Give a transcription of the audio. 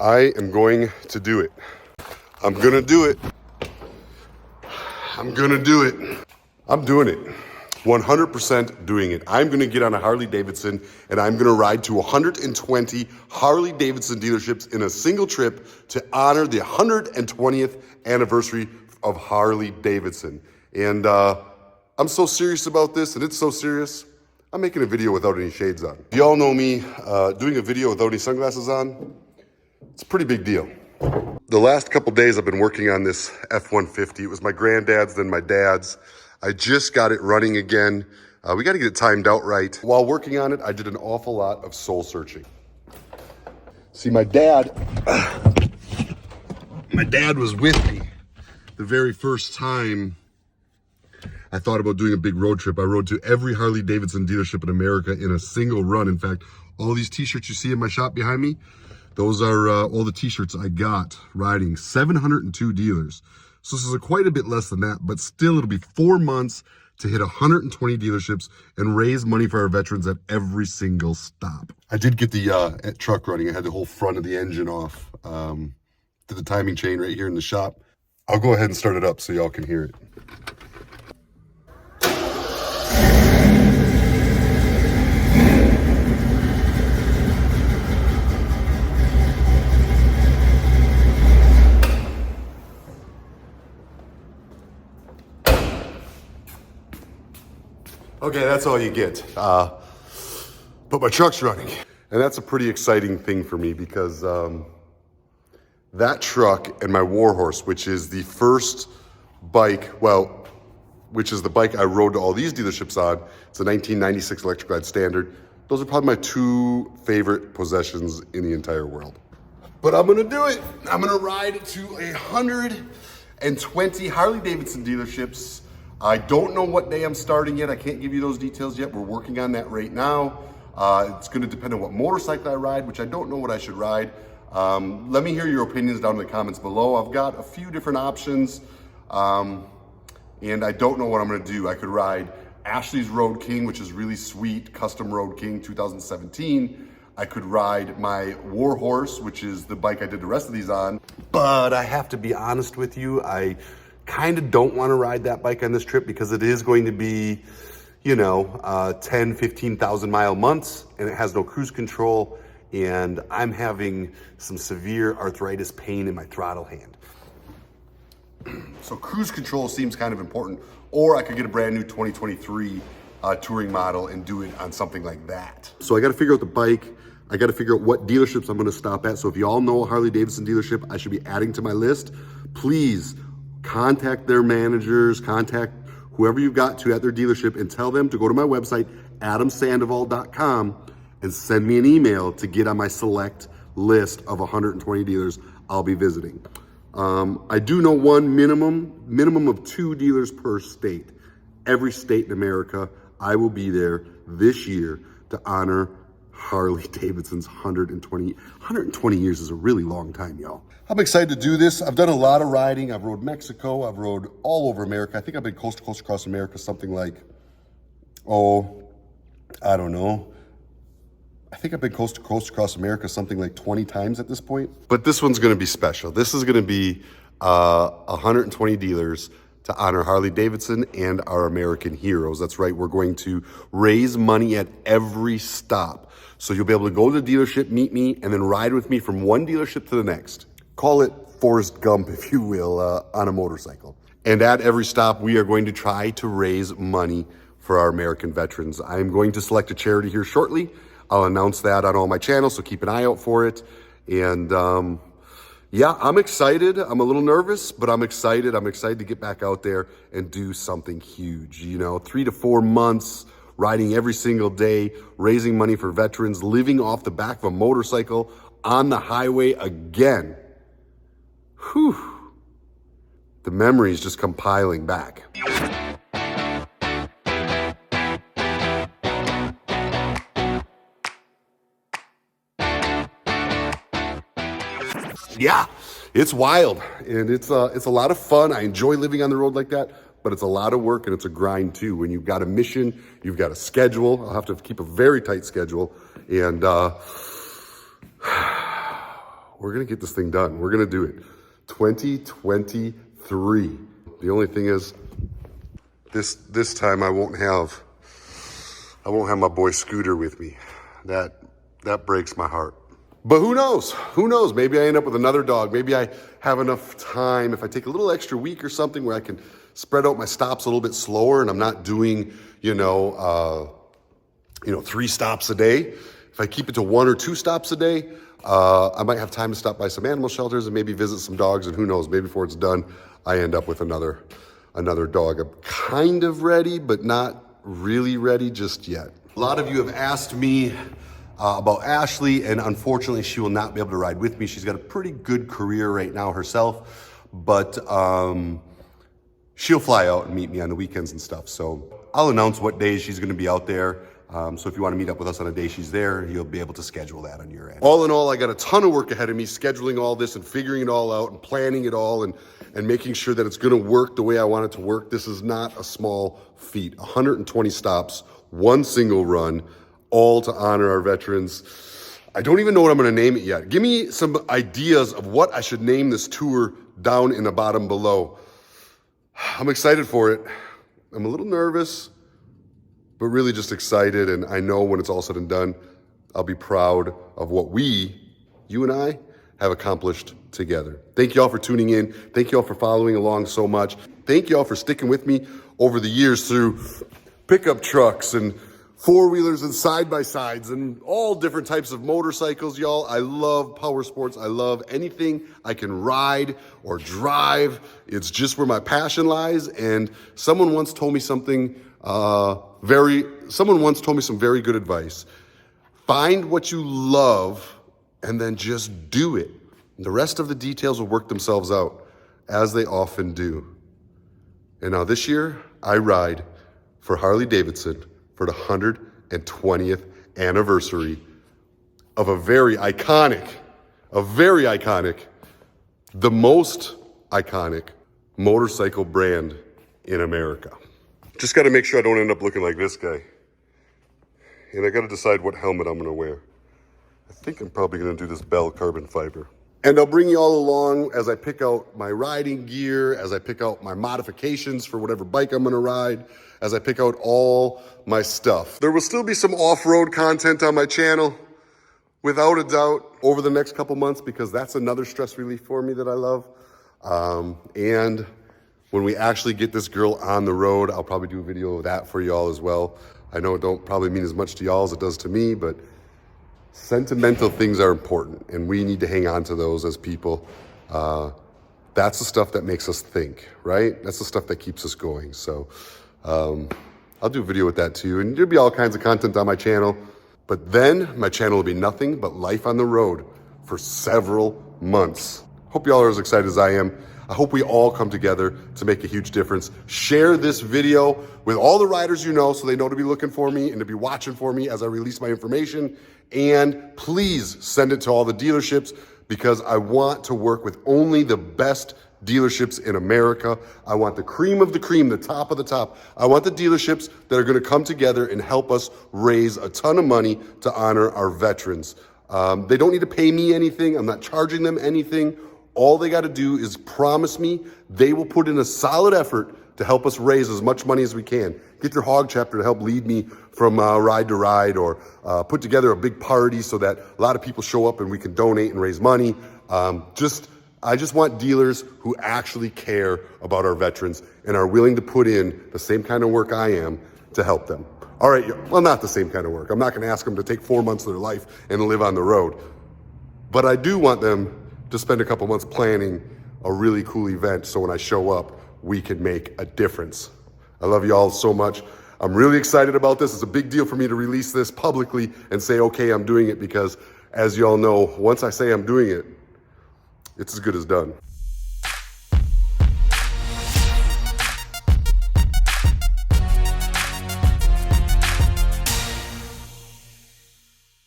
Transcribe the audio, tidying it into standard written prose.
I am going to do it. I'm gonna do it. I'm gonna do it. I'm doing it. 100% doing it. I'm gonna get on a Harley Davidson and I'm gonna ride to 120 Harley Davidson dealerships in a single trip to honor the 120th anniversary of Harley Davidson. And I'm so serious about this, and it's so serious, I'm making a video without any shades on. You all know me, doing a video without any sunglasses on, it's a pretty big deal. The last couple days I've been working on this F-150. It was my granddad's, then my dad's. I just got it running again. We got to get it timed out right. While working on it, I did an awful lot of soul searching. See, my dad was with me the very first time I thought about doing a big road trip. I rode to every Harley Davidson dealership in America in a single run. In fact, all these t-shirts you see in my shop behind me, those are all the t-shirts I got riding 702 dealers. So this is quite a bit less than that, but still it'll be 4 months to hit 120 dealerships and raise money for our veterans at every single stop. I did get the truck running. I had the whole front of the engine off. Did the timing chain right here in the shop. I'll go ahead and start it up so y'all can hear it. Okay, that's all you get. But my truck's running. And that's a pretty exciting thing for me because that truck and my Warhorse, which is the first bike, which is the bike I rode to all these dealerships on. It's a 1996 Electric Glide Standard. Those are probably my two favorite possessions in the entire world. But I'm gonna do it. I'm gonna ride to 120 Harley Davidson dealerships. I don't know what day I'm starting yet. I can't give you those details yet. We're working on that right now. It's gonna depend on what motorcycle I ride, which I don't know what I should ride. Let me hear your opinions down in the comments below. I've got a few different options, and I don't know what I'm gonna do. I could ride Ashley's Road King, which is really sweet, custom Road King 2017. I could ride my Warhorse, which is the bike I did the rest of these on. But I have to be honest with you, I kind of don't want to ride that bike on this trip because it is going to be, 10, 15,000 mile months, and it has no cruise control, and I'm having some severe arthritis pain in my throttle hand. So cruise control seems kind of important, or I could get a brand new 2023 touring model and do it on something like that. So I got to figure out the bike. I got to figure out what dealerships I'm going to stop at. So if you all know a Harley Davidson dealership I should be adding to my list, please contact their managers, contact whoever you've got to at their dealership and tell them to go to my website, adamsandoval.com, and send me an email to get on my select list of 120 dealers I'll be visiting. I do know one minimum of 2 dealers per state. Every state in America, I will be there this year to honor Harley Davidson's 120 years is a really long time, y'all. I'm excited to do this. I've done a lot of riding. I've rode Mexico. I've rode all over America. I think I've been coast to coast across America something like, I don't know. I think I've been coast to coast across America something like 20 times at this point. But this one's gonna be special. This is gonna be 120 dealers to honor Harley Davidson and our American heroes. That's right, we're going to raise money at every stop. So you'll be able to go to the dealership, meet me, and then ride with me from one dealership to the next. Call it Forrest Gump, if you will, on a motorcycle. And at every stop, we are going to try to raise money for our American veterans. I'm going to select a charity here shortly. I'll announce that on all my channels, so keep an eye out for it. And yeah, I'm excited. I'm a little nervous, but I'm excited. I'm excited to get back out there and do something huge. 3 to 4 months, riding every single day, raising money for veterans, living off the back of a motorcycle on the highway again. Whew. The memories just come piling back. Yeah, it's wild, and it's a lot of fun. I enjoy living on the road like that, but it's a lot of work and it's a grind too. When you've got a mission, you've got a schedule. I'll have to keep a very tight schedule, and we're we're gonna get this thing done. We're gonna do it. 2023. The only thing is, this time I won't have my boy Scooter with me. That breaks my heart. But who knows? Who knows? Maybe I end up with another dog. Maybe I have enough time if I take a little extra week or something where I can spread out my stops a little bit slower and I'm not doing, 3 stops a day. If I keep it to 1 or 2 stops a day, I might have time to stop by some animal shelters and maybe visit some dogs, and who knows, maybe before it's done, I end up with another dog. I'm kind of ready, but not really ready just yet. A lot of you have asked me about Ashley, and unfortunately she will not be able to ride with me. She's got a pretty good career right now herself, but she'll fly out and meet me on the weekends and stuff. So I'll announce what days she's gonna be out there. So if you want to meet up with us on a day she's there, you'll be able to schedule that on your end. All in all, I got a ton of work ahead of me, scheduling all this and figuring it all out and planning it all and making sure that it's going to work the way I want it to work. This is not a small feat. 120 stops, 1 single run, all to honor our veterans. I don't even know what I'm going to name it yet. Give me some ideas of what I should name this tour down in the bottom below. I'm excited for it. I'm a little nervous, but really just excited, and I know when it's all said and done, I'll be proud of what you and I, have accomplished together. Thank you all for tuning in. Thank you all for following along so much. Thank you all for sticking with me over the years through pickup trucks and 4-wheelers and side-by-sides and all different types of motorcycles, y'all. I love power sports. I love anything I can ride or drive. It's just where my passion lies, and someone once told me something some very good advice. Find what you love and then just do it. The rest of the details will work themselves out, as they often do. And now this year, I ride for Harley Davidson for the 120th anniversary of a very iconic, the most iconic motorcycle brand in America. Just got to make sure I don't end up looking like this guy. And I got to decide what helmet I'm going to wear. I think I'm probably going to do this Bell carbon fiber. And I'll bring you all along as I pick out my riding gear, as I pick out my modifications for whatever bike I'm going to ride, as I pick out all my stuff. There will still be some off-road content on my channel, without a doubt, over the next couple months, because that's another stress relief for me that I love. And when we actually get this girl on the road, I'll probably do a video of that for y'all as well. I know it don't probably mean as much to y'all as it does to me, but sentimental things are important, and we need to hang on to those as people. That's the stuff that makes us think, right? That's the stuff that keeps us going. So I'll do a video with that too, and there'll be all kinds of content on my channel. But then my channel will be nothing but life on the road for several months. Hope y'all are as excited as I am. I hope we all come together to make a huge difference. Share this video with all the riders you know so they know to be looking for me and to be watching for me as I release my information. And please send it to all the dealerships, because I want to work with only the best dealerships in America. I want the cream of the cream, the top of the top. I want the dealerships that are going to come together and help us raise a ton of money to honor our veterans. They don't need to pay me anything. I'm not charging them anything. All they got to do is promise me they will put in a solid effort to help us raise as much money as we can. Get their hog chapter to help lead me from ride to ride, or put together a big party so that a lot of people show up and we can donate and raise money. I just want dealers who actually care about our veterans and are willing to put in the same kind of work I am to help them. All right, well, not the same kind of work. I'm not going to ask them to take 4 months of their life and live on the road. But I do want them to spend a couple months planning a really cool event so when I show up, we can make a difference. I love you all so much. I'm really excited about this. It's a big deal for me to release this publicly and say, okay, I'm doing it, because as you all know, once I say I'm doing it, it's as good as done.